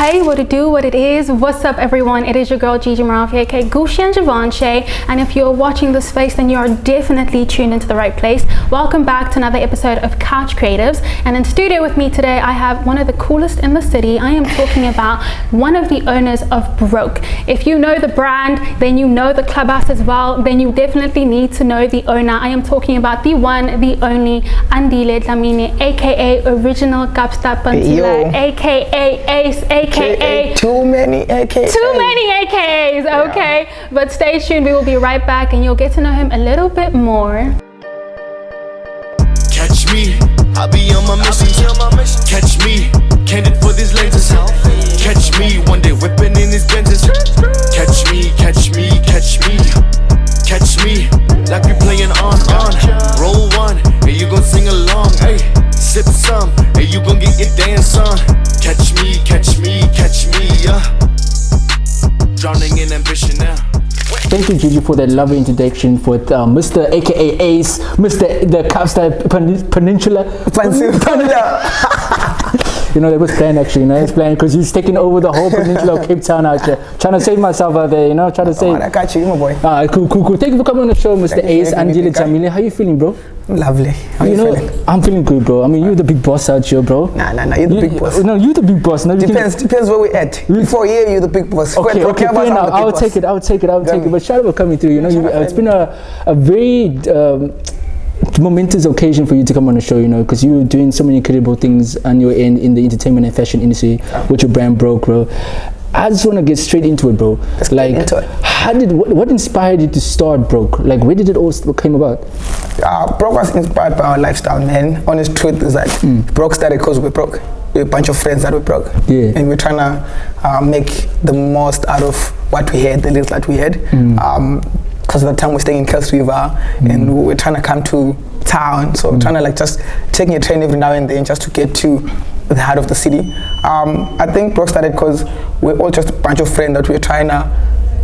Hey, what it do, what it is, what's up everyone? It is your girl Gigi Marafi, aka Gushi and Javanche, and if you're watching this space then you are definitely tuned into the right place. Welcome back to another episode of Couch Creatives, and in studio with me today I have one of the coolest in the city. I am talking about one of the owners of Broke. If you know the brand, then you know the clubhouse as well, then you definitely need to know the owner. I am talking about the one, the only Andile Dlamini, aka Original Kapsta Pantila, aka Ace, aka too many AKAs. Too many AKAs, okay? Yeah. But stay tuned, we will be right back and you'll get to know him a little bit more. Catch me, I'll be on my mission. Catch me, candid for these lenses. Catch me, one day whipping in these benches. Catch me, catch me, catch me. Catch me, like we playing on. Roll one, and you gon' sing along, hey. Sip some, and you gon' get your dance on. Catch me, catch me, catch me, drowning in ambition now. Thank you, Gigi, for that lovely introduction for Mr. aka Ace, Mr. the Kapsta Peninsula. You know, that was planned actually, you know, it's planned because he's taking over the whole peninsula of Cape Town out here. Trying to save myself out there, you know, trying to save. I got you, my boy. Cool. Thank you for coming on the show, Mr. Ace, Andile Dlamini. How you feeling, bro? Lovely. How you feeling? I'm feeling good, bro. I mean, you're the big boss out here, bro. Nah, you're the big boss. No, you're the big boss. No, depends where we're at. Before here, you're the big boss. Okay, fair enough. I'll take it. But shout out for coming through, you know, it's been a very momentous occasion for you to come on the show, you know, because you're doing so many incredible things on your end in the entertainment and fashion industry with your brand Broke, bro. I just want to get straight into it, bro. What inspired you to start Broke? Like, where did it all came about? Broke was inspired by our lifestyle, man. Honest truth is that Broke started because we're broke. We're a bunch of friends that were broke, and we're trying to make the most out of what we had, the little that we had. Because at the time we're staying in Kels River and we're trying to come to town, so trying to like just taking a train every now and then just to get to the heart of the city. I think Broke started because we're all just a bunch of friends that we're trying to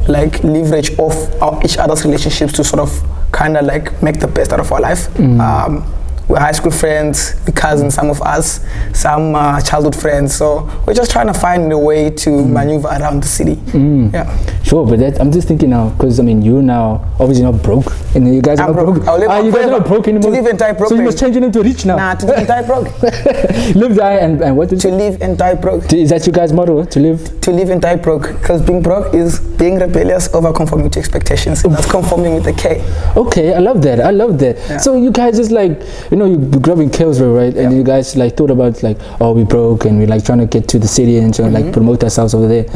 like leverage off each other's relationships to sort of kind of like make the best out of our life. We're high school friends, cousins, some of us, some childhood friends. So we're just trying to find a way to maneuver around the city. Yeah. Sure, but I'm just thinking now, because I mean, you now obviously not broke, and you guys are not broke. You guys are not broke anymore. To live and die broke. So you must change your name to Rich now. Nah, to live and die broke. Live, die, and what? To live and die broke. Is that your guys' motto? To live? To live and die broke. Because being broke is being rebellious over conforming to expectations. That's conforming with a K. Okay, I love that. Yeah. So you guys just like, you know, you grew up in Kelsville, right? And you guys like thought about like, oh, we broke and we're like trying to get to the city and trying to like promote ourselves over there.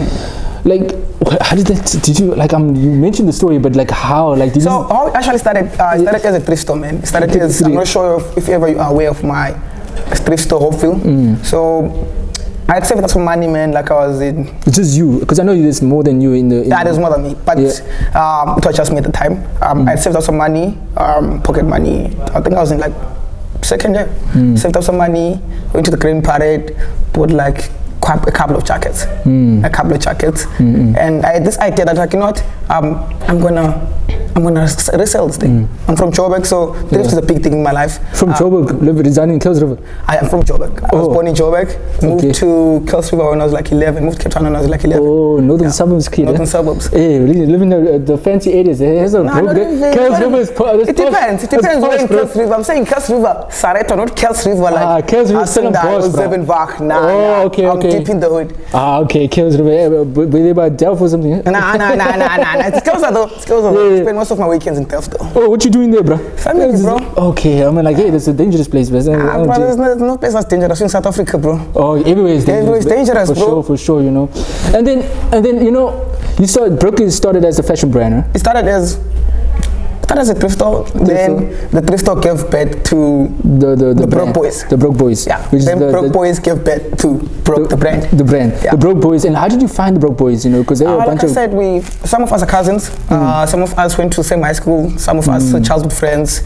Like, how did you like? You mentioned the story, but like how? Like, how it actually started? Started as a thrift store, man. Started as, I'm not sure if ever you are aware of my thrift store, Hopeville. So I had saved up some money, man. Like I was in. It's just you, because I know there's more than you in the. Yeah, there's more than me, but it was just me at the time. I had saved up some money, pocket money. I think I was in like second year. Saved up some money, went to the Green Parade, bought like a couple of jackets, and I had this idea that like, you know what, I'm gonna resell this thing. I'm from Joburg, so thrift is a big thing in my life. From Joburg, residing in Kels River? I am from Joburg. I was born in Joburg, moved to Kels River when I was like 11, moved to Cape Town when I was like 11. Oh, northern suburbs kid. Northern suburbs. Hey, really living in the fancy areas. There's a Kels River is It depends where in Kels River. I'm saying Kels River, Sareto, not Kels River like Kels River is still in Bosch, bro. Okay. I'm deep in the hood. Okay, Kels River. Were they about Delft or something? Nah. It's closer though. I spend most of my weekends in Delft though. Oh, what you doing there, bro? Family, bro. Okay, I mean like, hey, that's a dangerous place, bro. There's no place that's dangerous in South Africa, bro. Oh, everywhere is dangerous. Everywhere is dangerous, bro. For sure, you know. And then, you know, you Broke started as a fashion brand, right? It started as a thrift store. Then the thrift store gave birth to the Broke Boys. The Broke Boys. Yeah. Then Broke Boys gave birth to Broke, the brand. The brand. Yeah. The Broke Boys. And how did you find the Broke Boys? You know, because they were a bunch of. Like I said, some of us are cousins. Some of us went to the same high school. Some of us are childhood friends.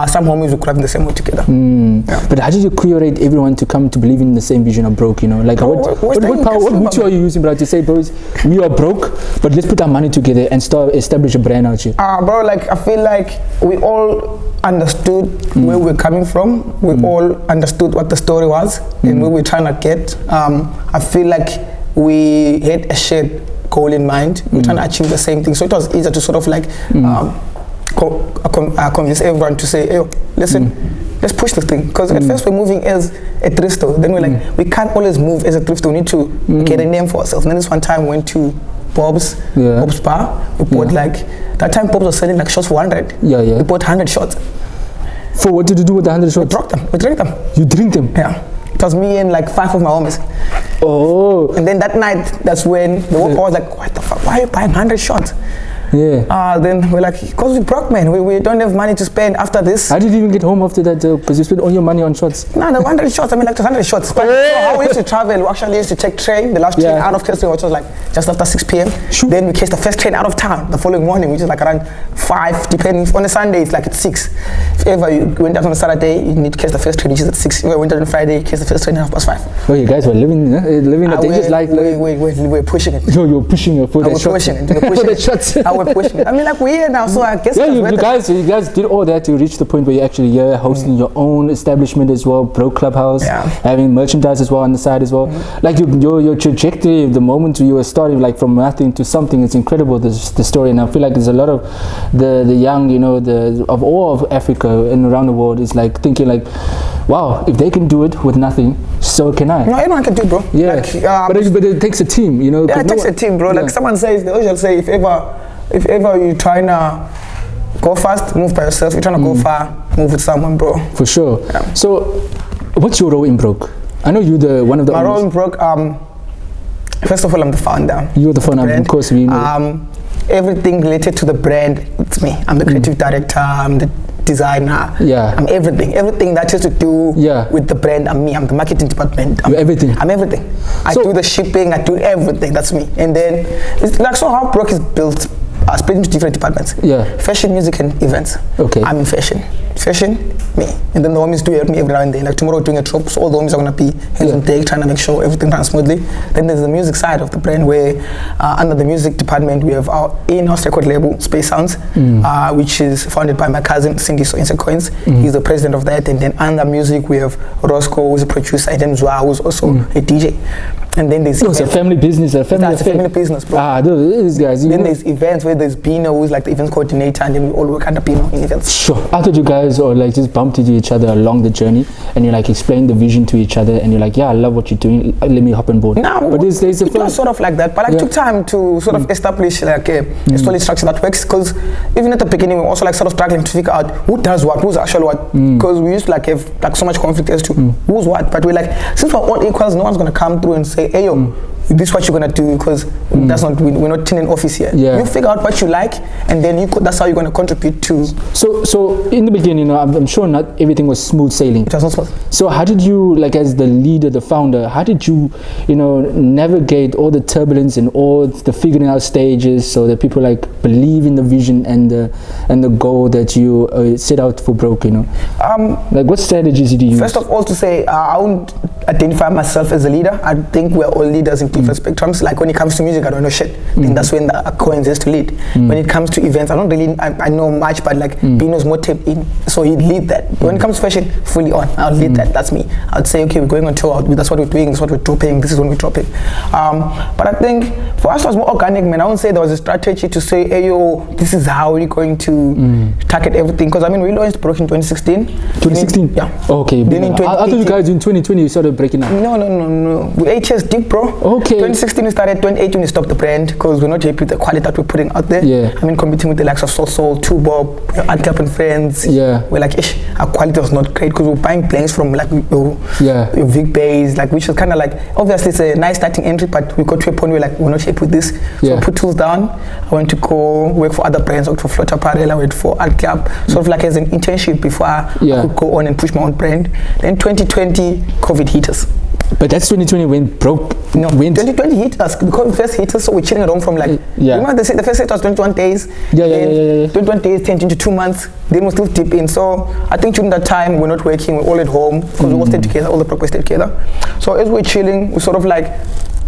Some homies who grew up in the same way together. Yeah. But how did you curate everyone to come to believe in the same vision of Broke? You know, like what motto are you using, bro, to say, bros, we are broke, but let's put our money together and establish a brand out here? Bro, like I feel like we all understood where we're coming from. We all understood what the story was and where we're trying to get. I feel like we had a shared goal in mind. We're trying to achieve the same thing. So it was easier to sort of like convince everyone to say, hey, listen, let's push this thing. Because at first we're moving as a thrift store. Then we're like, we can't always move as a thrift store. We need to get a name for ourselves. And then this one time we went to Bob's Bar. We bought like, that time Bob's was selling like shots for 100. We bought 100 shots. For what did you do with the 100 shots? We drank them. You drink them? Yeah. It was me and like 5 of my homies. Oh. And then that night, that's when the worker was like, what the fuck, why are you buying 100 shots? Yeah. Then we're like, because we broke, man. We don't have money to spend after this. How did you even get home after that? Because you spent all your money on shots. No, the 100 shots. I mean, like 200 shots. But so how we used to travel, we actually used to take train, the last train out of Keston, which was like just after 6 p.m. Sure. Then we catch the first train out of town the following morning, which is like around 5, depending. On a Sunday, it's like at 6. If ever you went out on a Saturday, you need to catch the first train, which is at 6. If you went out on Friday, you catch the first train at 5:30. Oh, you guys were living a dangerous life. We're pushing it. Yo, you're pushing it for the shots. We're pushing it. For the shots. We're pushing it. I mean, like, we're here now, so I guess you guys did all that to reach the point where you're actually here hosting your own establishment as well, Bro Clubhouse, having merchandise as well on the side as well. Like your trajectory, the moment you were starting like from nothing to something, it's incredible, the story. And I feel like there's a lot of the young, of all of Africa and around the world is like thinking like, wow, if they can do it with nothing, so can I. No, anyone can do it, bro. Yeah, like, but it takes a team, Yeah, it takes a team, bro. Like someone says, they always say, if ever you're trying to go fast, move by yourself. You're trying to go far, move with someone, bro. For sure. Yeah. So, what's your role in Broke? I know you're one of the My role in Broke, first of all, I'm the founder. You're the founder, of course. Everything related to the brand, it's me. I'm the creative director, I'm the designer. Yeah. I'm everything. Everything that has to do with the brand, I'm me. I'm the marketing department. I'm everything. I'm everything. I do the shipping, I do everything. That's me. And then, it's like, so how Broke is built, split into different departments. Fashion, music, and events. Okay. I'm in fashion. Fashion, me. And then the homies do help me every now and then. Like tomorrow we're doing a drop, so all the homies are gonna be hands on deck, trying to make sure everything runs smoothly. Then there's the music side of the brand where under the music department we have our in-house record label, Space Sounds, which is founded by my cousin Cindy So Insect Coins. He's the president of that. And then under music we have Roscoe, who's a producer, and then Zwa, who's also a DJ. And then there's it's a family business, a family business, bro. These guys. Then there's events where there's Bino, who's like the events coordinator, and then we all work under Bino in events. Sure. I thought you guys or like just bumped into each other along the journey, and you like explain the vision to each other, and you're like, yeah, I love what you're doing. Let me hop on board. No, but there's a first sort of like that, but I took time to sort of establish like a solid structure that works. Because even at the beginning, we were also like sort of struggling to figure out who does what, who's actually what. Because we used to like have like so much conflict as to who's what. But we're like, since we're all equals, no one's gonna come through and say, hey yo, this is what you're gonna do, because that's not, we're not in an office here. You figure out what you like, and then that's how you're gonna contribute to. So in the beginning, I'm sure not everything was smooth sailing. It was not smooth. So how did you, like as the leader, the founder, how did you, navigate all the turbulence and all the figuring out stages so that people like believe in the vision and the goal that you set out for Broke? Like what strategies did you use? First of all, to say I won't identify myself as a leader. I think we're all leaders in different spectrums. Like when it comes to music, I don't know shit. And that's when the Coins has to lead. When it comes to events, I don't really, I know much, but like Bino's more tapped in, so he'd lead that. But when it comes to fashion, fully on, I'll lead that. That's me. I'd say, okay, we're going on tour, that's what we're doing, this is what we're dropping, this is when we're dropping. But I think for us it was more organic, man. I wouldn't say there was a strategy to say, hey yo, this is how we're going to target everything. Because I mean, we launched Broke in 2016. 2016? Yeah. Okay. Then in I thought you guys in 2020 you started breaking up. No. We're 8 years deep, bro. Okay. 2016 we started, 2018 we stopped the brand because we're not happy with the quality that we're putting out there. Yeah. I mean, competing with the likes of Soul, Two Bob, Adcap and Friends. Yeah. We're like, our quality was not great because we're buying blanks from like your Vic Bays, like, which was kind of like, obviously it's a nice starting entry, but we got to a point where like, we're not happy with this. So I put tools down. I went to go work for other brands, worked for Flutter Apparel, I went for Adcap, sort of like as an internship before I could go on and push my own brand. Then 2020, COVID hit us. But that's 2020 when Broke went. 2020 hit us because first hit us, so we're chilling around from like, remember the first hit was 21 days. 21 days turned into 2 months. Then we're still deep in. So I think during that time we're not working, we're all at home because we all stayed together, all the Broke stayed together. So as we're chilling, we sort of like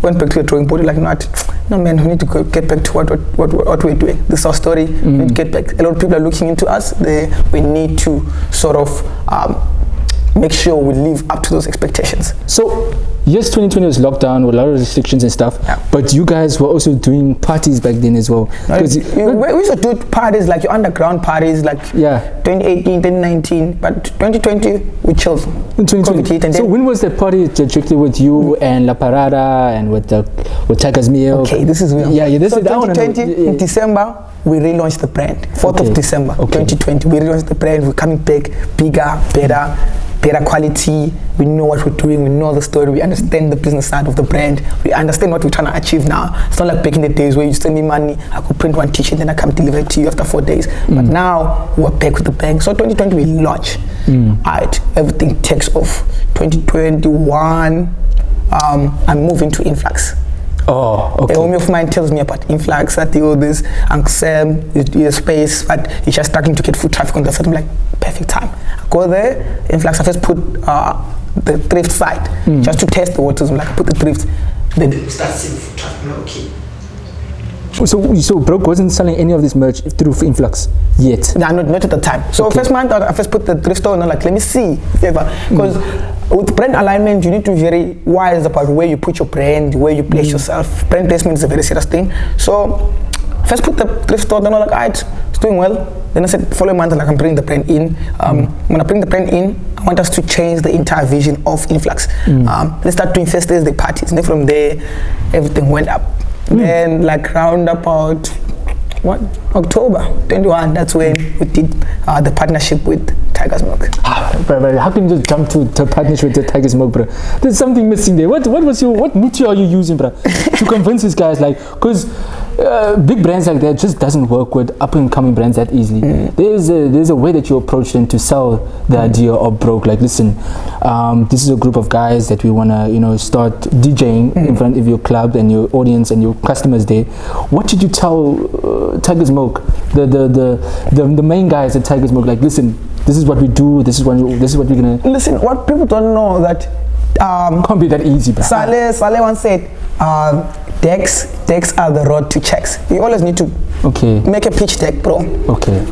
went back to the drawing board, like, no man, we need to get back to what we're doing. This is our story. We need to get back. A lot of people are looking into us. We need to sort of make sure we live up to those expectations. So, yes, 2020 was lockdown with a lot of restrictions and stuff, but you guys were also doing parties back then as well. We used to do parties, like your underground parties, like 2018, 2019, but 2020 we chilled. In 2020. So when was that party strictly with you and La Parada and with Tiger's Meal? Okay, this is real. Yeah, this so is that 2020 in December we relaunched the brand. 4th of December 2020 we relaunched the brand. We're coming back bigger, better quality. We know what we're doing, we know the story, we understand the business side of the brand, we understand what we're trying to achieve now. It's not like back in the days where you send me money, I could print one t-shirt, then I come deliver it to you after 4 days. But now we're back with the bang. So 2020 we launch. Alright, everything takes off. 2021 I'm moving to Influx. Oh, okay. A homie of mine tells me about Influx, that all this, Uncle Sam, you space, but he's just starting to get foot traffic on the site. I'm like, perfect time. I go there, Influx, I first put the thrift site, just to test the waters. I'm like, put the thrift, then start seeing foot traffic. I'm like, okay. So Broke wasn't selling any of this merch through Influx yet? No, not at the time. So first month, I first put the thrift store and I'm like, let me see. Because with brand alignment, you need to be very wise about where you put your brand, where you place yourself. Brand placement is a very serious thing. So first put the thrift store, then I'm like, alright, it's doing well. Then I said, following month, like, I'm bringing the brand in. When I bring the brand in, I want us to change the entire vision of Influx. Let's start doing first Thursday parties. And then from there, everything went up. Then like round about October 21, that's when we did the partnership with Tiger's Milk. Bro, how can you just jump to partnership with Tiger's Milk, bro? There's something missing there. What motive are you using, bro, to convince these guys? Like, because big brands like that just doesn't work with up and coming brands that easily. There's a way that you approach them to sell the idea of Broke. Like, listen, this is a group of guys that we wanna start DJing in front of your club and your audience and your customers there. What did you tell Tiger's Milk, the main guys at Tiger's Milk? Like, listen, this is what we do. This is what we're gonna. Listen, what people don't know that can't be that easy, bro. Saleh once said, decks are the road to checks. You always need to make a pitch deck, bro. Okay.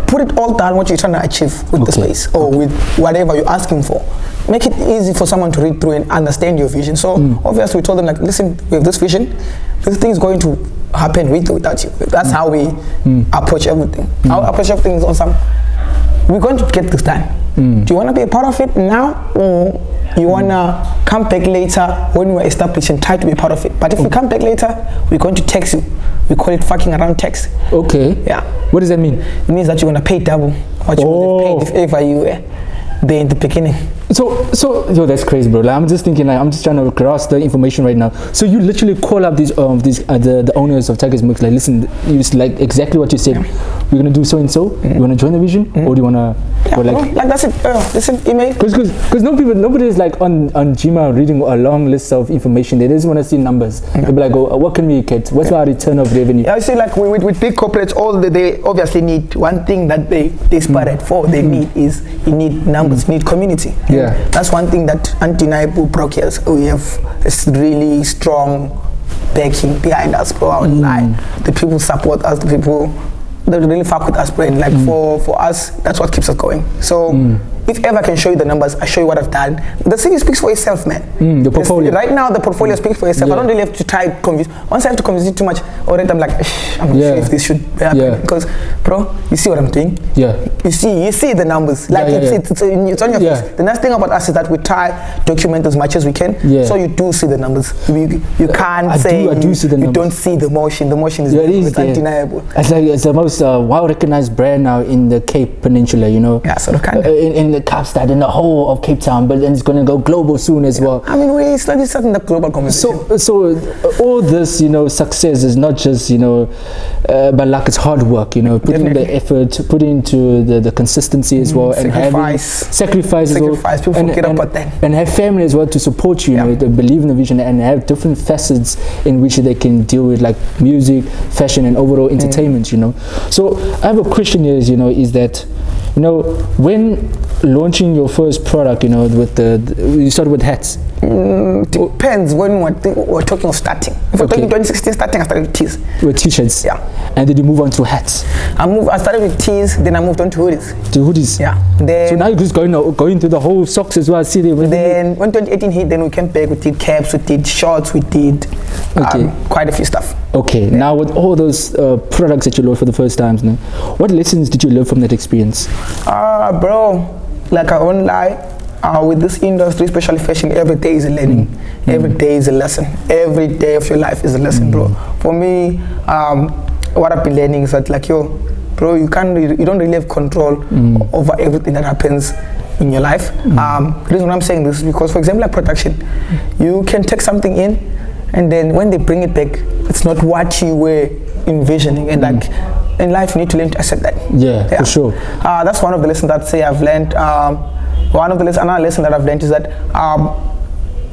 Put it all down what you're trying to achieve with the space or with whatever you're asking for. Make it easy for someone to read through and understand your vision. So obviously we told them, like, listen, we have this vision. This thing is going to happen with or without you. That's how we approach everything. Our approach everything is on some, we're going to get this done. Do you want to be a part of it now, or you want to come back later when we're established and try to be a part of it? But if we come back later, we're going to text you. We call it fucking around text. Okay. Yeah. What does that mean? It means that you're going to pay double what you would have paid if ever you were there in the beginning. So yo, that's crazy, bro. Like, I'm just thinking, like, I'm just trying to grasp the information right now. So you literally call up these the owners of Tiger's Milk, like, listen, you like exactly what you said. We're gonna do so and so. You wanna join the vision, or do you wanna? Or like that's it. Listen, email. Because nobody is like on Gmail reading a long list of information. They just wanna see numbers. They'll be like, oh, what can we get? What's our return of revenue? Yeah, I see, like with big corporates, they obviously need one thing that they desperate for. They need is you need numbers, you need community. Yeah. That's one thing that undeniable Broke has. We have a really strong backing behind us, bro. I won't lie. The people support us, the people that really fuck with us, bro. And like for us, that's what keeps us going. So if ever I can show you the numbers, I show you what I've done. The CV speaks for itself, man. The portfolio. Right now, the portfolio speaks for itself. I don't really have to try to convince. Once I have to convince you too much, already I'm like, I'm not sure if this should happen. Because, bro, you see what I'm doing? Yeah. You see the numbers. Like it's on your face. The nice thing about us is that we try document as much as we can. So you do see the numbers. You can't say I do see the numbers. You don't see the motion. The motion is undeniable. It's the most well-recognized brand now in the Cape Peninsula, Yeah, sort of kind of. In the Kaapstad, in the whole of Cape Town, but then it's going to go global soon as well. I mean, we're slowly starting the global conversation. So all this, success is not just, but like it's hard work, putting in the effort, putting into the consistency as well, and having sacrifice as well. People forget about that. And have family as well to support you, to believe in the vision and have different facets in which they can deal with, like music, fashion, and overall entertainment, So I have a question here, is that You know, when launching your first product, you know, with you started with hats. Depends when we're talking of starting. If we're talking 2016 starting, I started with tees. With t-shirts. Yeah. And then you move on to hats. I started with tees, then I moved on to hoodies. To hoodies. Yeah. Then, so now you're just going to the whole socks as well. I see them. Then when 2018 hit, then we came back. We did caps, we did shorts, we did quite a few stuff. Okay. Yeah. Now with all those products that you launched for the first time, what lessons did you learn from that experience? Bro, like I won't lie. With this industry, especially fashion, every day is a learning. Every day is a lesson. Every day of your life is a lesson, bro. For me, what I've been learning is that, like, bro, you don't really have control over everything that happens in your life. The reason why I'm saying this is because, for example, like production, you can take something in, and then when they bring it back, it's not what you were envisioning, and like in life, you need to learn to accept that. Yeah, for sure. That's one of the lessons that I've learned. Another lesson that I've learned is that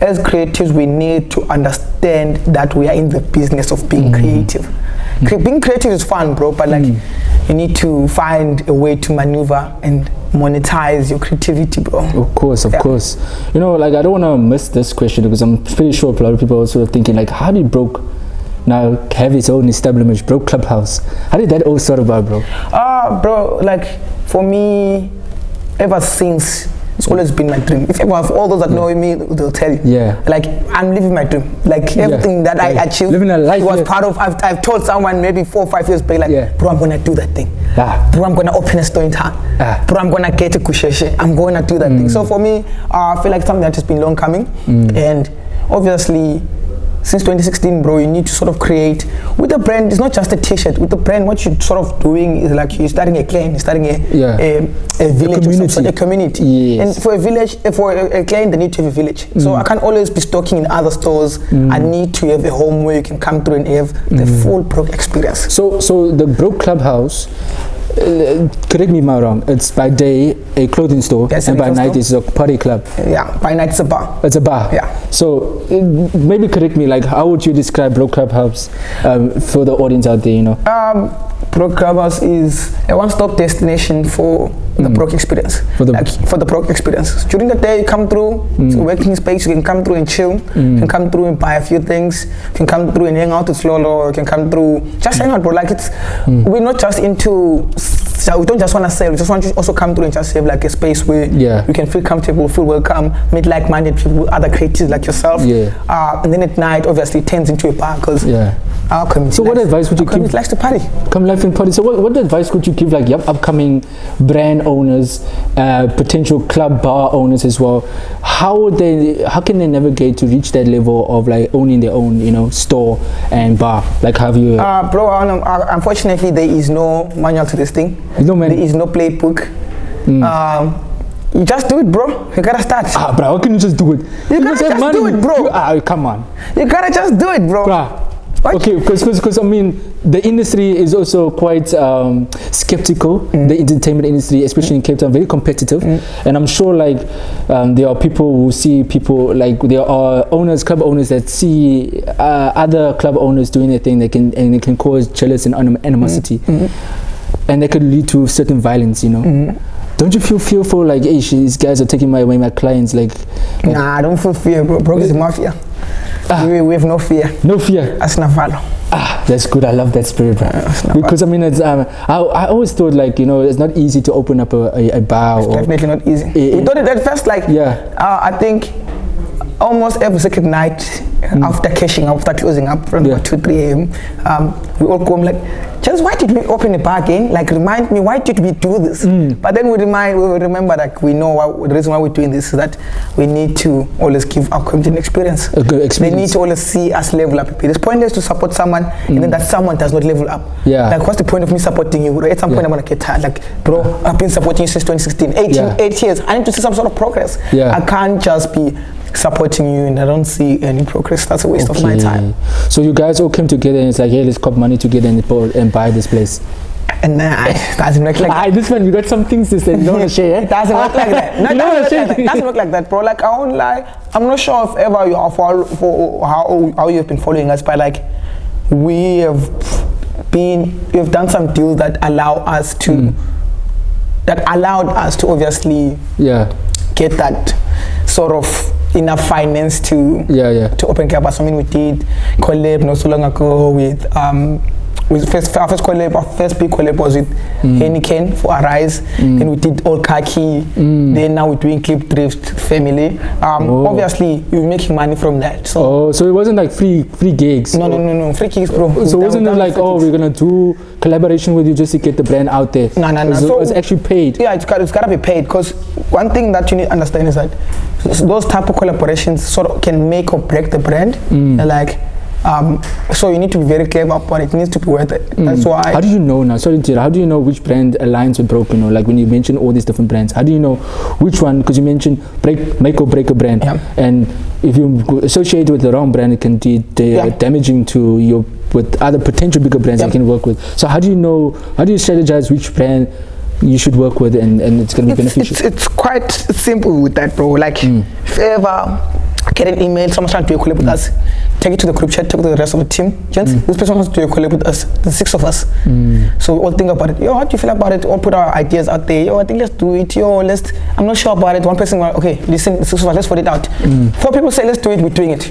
as creatives, we need to understand that we are in the business of being creative. Being creative is fun, bro, but like you need to find a way to maneuver and monetize your creativity, bro. Of course. You know, like I don't want to miss this question because I'm pretty sure a lot of people are sort of thinking like, how did Broke now have its own establishment, Broke Clubhouse? How did that all start about, bro? Bro, like for me, ever since, it's always been my dream. If ever, all those that know me, they'll tell you. Yeah. Like I'm living my dream. Like everything that I achieved living a life, was part of. I've told someone maybe 4 or 5 years back, like, bro, I'm gonna do that thing. Bro, I'm gonna open a store in town. Bro, I'm gonna get a kusheshe. I'm gonna do that thing. So for me, I feel like something that has been long coming, and obviously, since 2016, bro, you need to sort of create with the brand. It's not just a t-shirt. With the brand, what you're sort of doing is like you're starting a clan, you're starting a village, a community. Yes. And for a village, for a clan, they need to have a village. So I can't always be stocking in other stores. I need to have a home where you can come through and have the full Broke experience. So the Broke Clubhouse, correct me if I'm wrong, it's by day a clothing store, and by night it's a party club. Yeah, by night it's a bar. It's a bar. Yeah. So maybe correct me, like how would you describe Broke Clubhouse for the audience out there, you know? Broke Clubhouse is a one-stop destination for the Broke experience. For the Broke experience. During the day, you come through, it's a working space, you can come through and chill, you can come through and buy a few things, you can come through and hang out with Lolo, you can come through, just hang out, bro. Like it's, we're not just into, we don't just want to sell, we just want to also come through and just have like a space where you can feel comfortable, feel welcome, meet like-minded people, other creatives like yourself. And then at night, obviously, it turns into a bar because our community. So what advice would you give? Likes to party. Come life and party. So what advice would you give like upcoming brand owners, potential club bar owners as well? How can they navigate to reach that level of like owning their own, you know, store and bar? Like have you? Bro, unfortunately, there is no manual to this thing. There is no playbook. You just do it, bro. You gotta start. Bro, how can you just do it? You gotta just do it, bro. Come on. You gotta just do it, bro. What? Okay, because I mean, the industry is also quite skeptical. The entertainment industry, especially in Cape Town, very competitive. And I'm sure like there are people who see people, like there are owners, club owners that see other club owners doing their thing. They can cause jealous and animosity, and that could lead to certain violence. You know. Don't you feel fearful? Like, hey, these guys are taking away my clients. Like, nah, I don't feel fear, bro. Broke is mafia. We have no fear. No fear. That's Navalo. That's good. I love that spirit, bro. Because I mean, it's I always thought like, you know, it's not easy to open up a bar. It's definitely not easy. We thought it at first, like, I think almost every second night after closing up from 2-3 a.m. We all come like, just why did we open a bar again? Like, remind me, why did we do this? But then we remember that we know the reason why we're doing this is that we need to always give our community an experience. A good experience. They need to always see us level up. It's pointless to support someone and then that someone does not level up. Like, what's the point of me supporting you? At some point I'm gonna get tired. Like, bro, I've been supporting you since 2016. 8 years. I need to see some sort of progress. I can't just be supporting you and I don't see any progress. That's a waste of my time. So you guys all came together and it's like, hey, let's cop money together and buy this place. And it doesn't work like that. This one, you got some things to say. You don't want to share. It doesn't work like that. No, it doesn't work like that, bro. Like, I won't lie. I'm not sure if ever you are how you've been following us, but like, we've done some deals that allow us to that allowed us to obviously get that sort of enough finance to open campus. I mean, we did collab not so long ago with our first big collab was with Heineken for Arise. Then we did All Khaki. Then now we're doing Clip Drift Family. Obviously, you're making money from that. So so it wasn't like free gigs? No, free gigs, bro. So wasn't it like, we're gonna do collaboration with you just to get the brand out there? No. So it's actually paid? Yeah, it's gotta be paid, because one thing that you need to understand is that those type of collaborations sort of can make or break the brand. So you need to be very clever about it. It needs to be worth it. That's why. How do you know now? Sorry, how do you know which brand aligns with Broke? You know, like when you mention all these different brands, how do you know which one? Because you mentioned make or break a brand, and if you associate with the wrong brand, it can be damaging to your with other potential bigger brands you can work with. So how do you know? How do you strategize which brand you should work with and it's going to be beneficial? It's quite simple with that, bro. Like if ever get an email, someone's trying to do a collab with us, take it to the group chat, talk to the rest of the team. Gents, this person wants to do a collab with us, the 6 of us. So we all think about it. Yo, how do you feel about it? All put our ideas out there. Yo, I think let's do it. Yo, I'm not sure about it. One person, okay, listen, the 6 of us, let's put it out. 4 people say let's do it, we're doing it.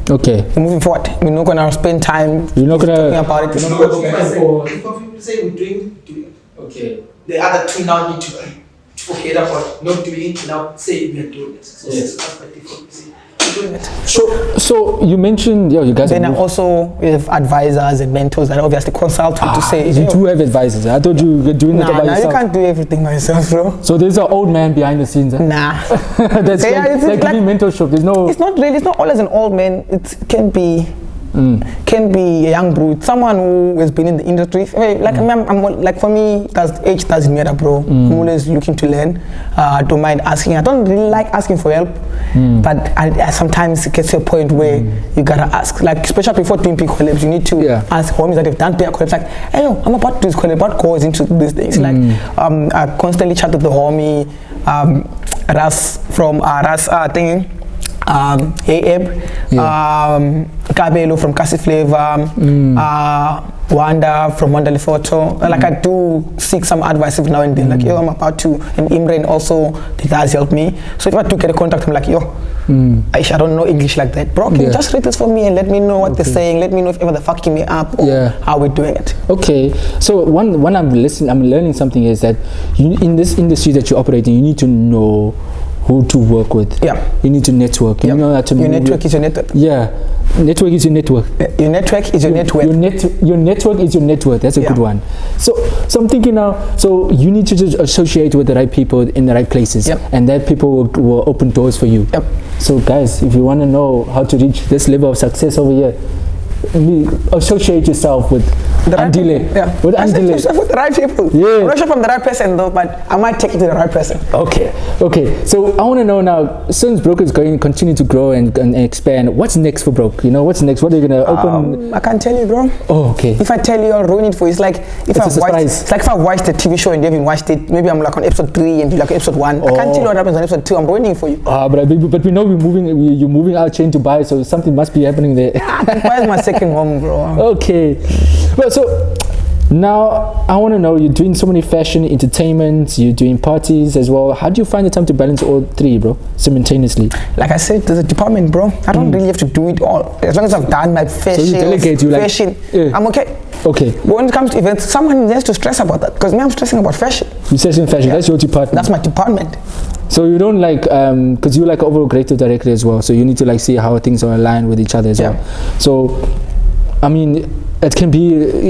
Okay. We're moving forward. We're not gonna spend time talking about it. If 4 people say we're doing it. Okay. The other 2 now need to forget about not doing it, now say we are doing it. So doing it. So you mentioned you guys. Then also we have advisors and mentors that obviously consult to say. You do have advisors. I thought you were doing it by yourself. You can't do everything by yourself, bro. So there's an old man behind the scenes. Nah. That's like giving mentorship. There's no. It's not really. It's not always an old man. It can be. Can be a young brute, someone who has been in the industry. Like I'm like, for me, age doesn't matter, bro. I'm always looking to learn. I don't mind asking. I don't really like asking for help, but I sometimes it gets to a point where you gotta ask. Like especially before doing big collabs, you need to ask homies that have done big collabs. Like, hey, yo, I'm about to do this collab. What goes into these things? Like, I constantly chat with the homie Ras from Ras thing. Abe, Kabelo from Kasi Flavor, Wanda from Wanda Photo. Like I do seek some advice every now and then. Like, yo, I'm about to, and Imran also, the guys help me. So if I do get a contact, I'm like, yo, I don't know English like that, bro. Can you just read this for me and let me know what they're saying? Let me know if ever they're fucking me up or how we're doing it. Okay. So when I'm learning something is that in this industry that you're operating, you need to know who to work with. You need to network. You know how to. Your network is your network. Network is your network. Your network is your network. Your network is your network. That's a good one. So I'm thinking now. So you need to just associate with the right people in the right places, and that people will open doors for you. So guys, if you want to know how to reach this level of success over here, associate yourself with the Andile. With Andile. With the right people. I'm not sure if I'm the right person though, but I might take it to the right person. Okay. So I want to know now, since Broke is going to continue to grow and expand, what's next for Broke? You know, what's next? What are you going to open? I can't tell you, bro. Okay. If I tell you, I'll ruin it for you. It's like if I've watched a TV show and you haven't watched it, maybe I'm like on episode 3 and you're like episode 1. I can't tell you what happens on episode 2. I'm ruining for you. But we know you're moving out chain to Dubai, so something must be happening there. Dubai is my second home, bro. Okay. Well, so now I want to know, you're doing so many fashion, entertainment, you're doing parties as well. How do you find the time to balance all 3, bro, simultaneously? Like I said, there's a department, bro. I don't really have to do it all. As long as I've done my fashion, so you delegate, I'm okay. Okay. But when it comes to events, someone has to stress about that, because me, I'm stressing about fashion. You're stressing fashion. That's your department. That's my department. So you don't like, because you're like overall creative director as well, so you need to like see how things are aligned with each other as well. So I mean, it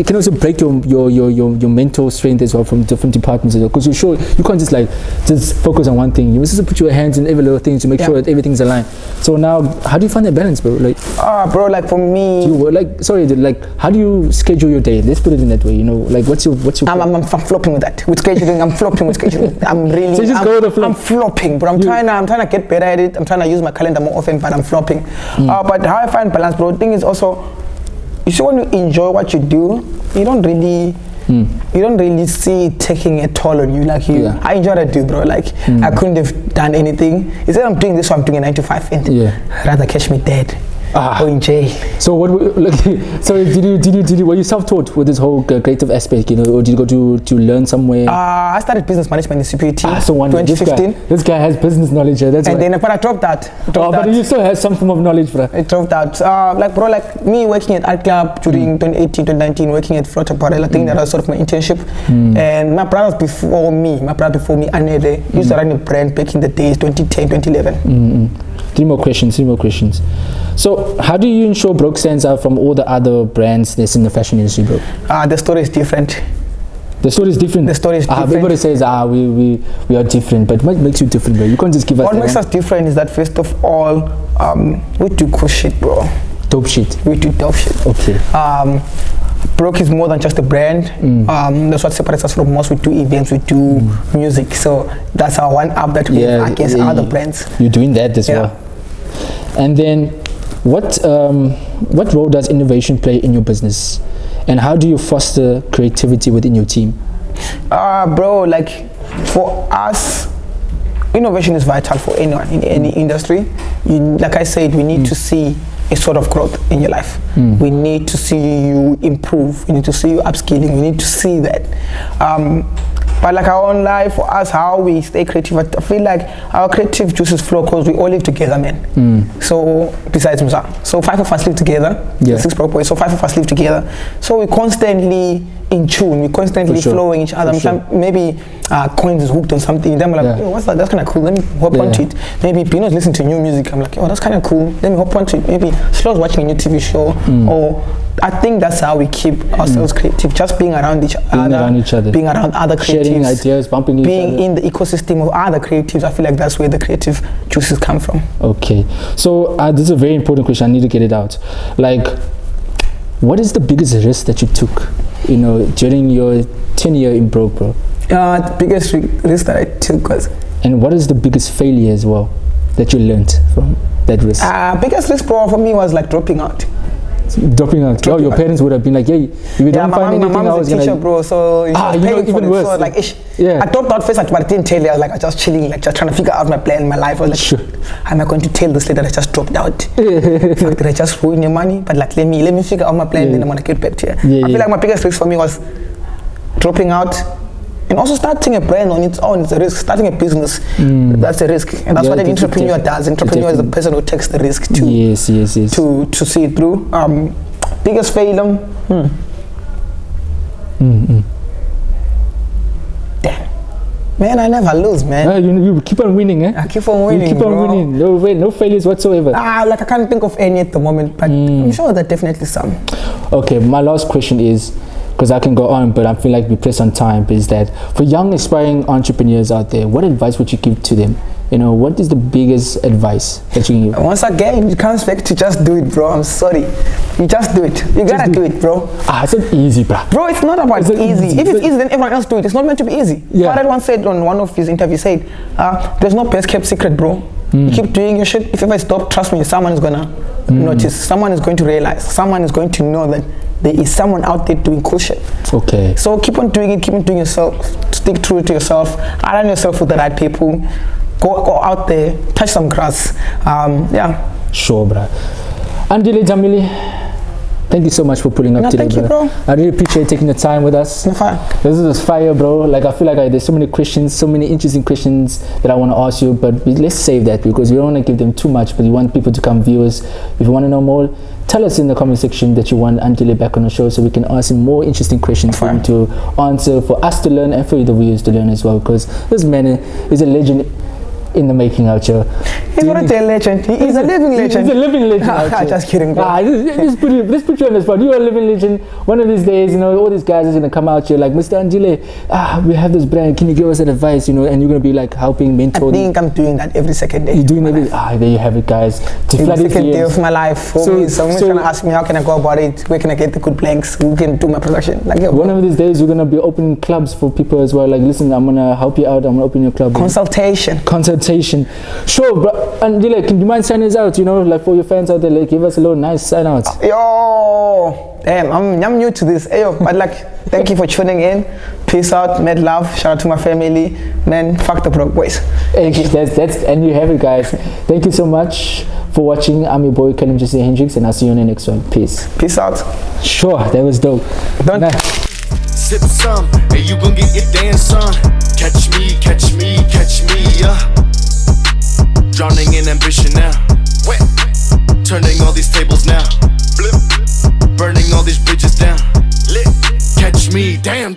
can also break your mental strength as well from different departments as well, because you can't just focus on one thing. You must just put your hands in every little thing to make sure that everything's aligned. So now, how do you find that balance, bro? Like, bro, like for me, how do you schedule your day? Let's put it in that way. You know, like what's your I'm flopping with that. With scheduling, I'm flopping with scheduling. I'm really. So just go with the flow. I'm flopping, bro. I'm trying to get better at it. I'm trying to use my calendar more often, but I'm flopping. But how I find balance, bro, the thing is also, you see, when you enjoy what you do, you don't really see it taking a toll on you. Like I enjoy what I do, bro. Like I couldn't have done anything. Instead I'm doing this, so I'm doing a 9 to 5, and rather catch me dead. or in jail. So what? So were you self-taught with this whole creative aspect, you know, or did you go to learn somewhere? I started business management in CPT. So 2015. This guy has business knowledge. That's and then, but I dropped that. But you still have some form of knowledge, bro. I dropped that. Like me working at Art Club during 2018, 2019, working at Flota Parel. I think that was sort of my internship. And my brothers before me, Andile, used to run a brand back in the days, 2010, 2011. Three more questions. So how do you ensure Broke stands out from all the other brands that's in the fashion industry, bro? The story is different. The story is different. Everybody says, we are different, but what makes you different, bro? You can't just give us. What makes us different is that first of all, we do cool shit, bro. Dope shit. We do dope shit. Okay. Broke is more than just a brand. That's what separates us from most. We do events, we do music, so that's our one up that we have against other brands. You're doing that as well. And then, what role does innovation play in your business, and how do you foster creativity within your team? Bro, like for us, innovation is vital for anyone in any industry. Like I said, we need to see a sort of growth in your life. We need to see you improve. We need to see you upskilling. We need to see that. But like our own life, for us, how we stay creative, I feel like our creative juices flow because we all live together, man. So besides Musa, so 5 of us live together. 6 Broke Boys. So 5 of us live together. So we constantly in tune. We constantly flowing each other. Maybe Coins is hooked on something. Then we're like, yo, what's that? That's kind of cool. Let me hop onto it. Maybe Pino's listening to new music. I'm like, oh, that's kind of cool. Let me hop onto it. Maybe Slow's watching a new TV show. Or I think that's how we keep ourselves creative. Just being around each other. Being around other creatives. Sharing ideas, bumping each other. Being in the ecosystem of other creatives. I feel like that's where the creative juices come from. Okay. So this is a very important question. I need to get it out. Like, what is the biggest risk that you took, you know, during your tenure in Broke, bro? The biggest risk that I took was... And what is the biggest failure as well that you learned from that risk? Biggest risk, bro, for me was like dropping out. Your parents would have been like, hey, if you don't find anything, my mom's a teacher, bro, so she was paying for it. Worse. So like, I dropped out first, but I didn't tell her. I was like, I was just chilling, like just trying to figure out my plan in my life. I was like, how am I going to tell this lady that I just dropped out? Did I just ruin your money? But like, let me figure out my plan, then I'm gonna get back to you. I feel like my biggest risk for me was dropping out. And also starting a brand on its own is a risk. Starting a business, that's a risk. And that's what an entrepreneur does. Entrepreneur is the person who takes the risk to see it through. Biggest failure? Damn. Man, I never lose, man. You keep on winning, eh? I keep on winning, You keep on winning. No failures whatsoever. Like I can't think of any at the moment, but I'm sure there are definitely some. Okay, my last question is, because I can go on, but I feel like we press on time, is that for young aspiring entrepreneurs out there, what advice would you give to them? You know, what is the biggest advice that you can give? Once again, you can't expect to just do it, bro. I'm sorry. You just do it. You gotta do it, bro. It's not easy, bro. Bro, it's not about easy. If it's easy, then everyone else do it. It's not meant to be easy. Farid once said on one of his interviews, said, there's no best kept secret, bro. You keep doing your shit. If you ever stop, trust me, someone is gonna notice. Someone is going to realize. Someone is going to know that there is someone out there doing cool shit. Okay. So keep on doing it. Keep on doing yourself. Stick true to yourself. Align yourself with the right people. Go out there. Touch some grass. Sure, bro. Andile Dlamini, thank you so much for pulling up today, bro. I really appreciate taking the time with us. This is fire, bro. Like, I feel like there's so many questions, so many interesting questions that I want to ask you, but let's save that because we don't want to give them too much, but we want people to come viewers. If you want to know more, tell us in the comment section that you want Andile back on the show so we can ask him more interesting questions for him to answer, for us to learn and for the viewers to learn as well, because this man is a legend in the making out here. He's not a legend. He's a living legend. He's a living legend out here. Just kidding, bro. Let's put you on the spot. You're a living legend. One of these days, you know, all these guys are going to come out here like, Mr. Andile, we have this brand. Can you give us an advice? You know, and you're going to be like helping, mentoring. I think I'm doing that every second day. You're doing every... there you have it, guys. Every second day of my life. Someone's trying to ask me, how can I go about it? Where can I get the good blanks? Who can do my production? Like, one of these days, you're going to be opening clubs for people as well. Like, listen, I'm going to help you out. I'm going to open your club. Consultation. representation. Sure, but Andile, can you mind signing us out? You know, like for your fans out there, like give us a little nice sign out. Yo, damn, I'm new to this. Yo, but like, thank you for tuning in. Peace out, mad love. Shout out to my family, man. Fuck the broke boys. Thank you. That's and you have it, guys. Thank you so much for watching. I'm your boy Callum Jesse Hendricks, and I'll see you on the next one. Peace. Peace out. Sure, that was dope. Sip some, and you gon' get your dance on. Catch me, yeah. Drowning in ambition now. Wet. Turning all these tables now. Flip. Burning all these bridges down. Lit. Catch me, damn.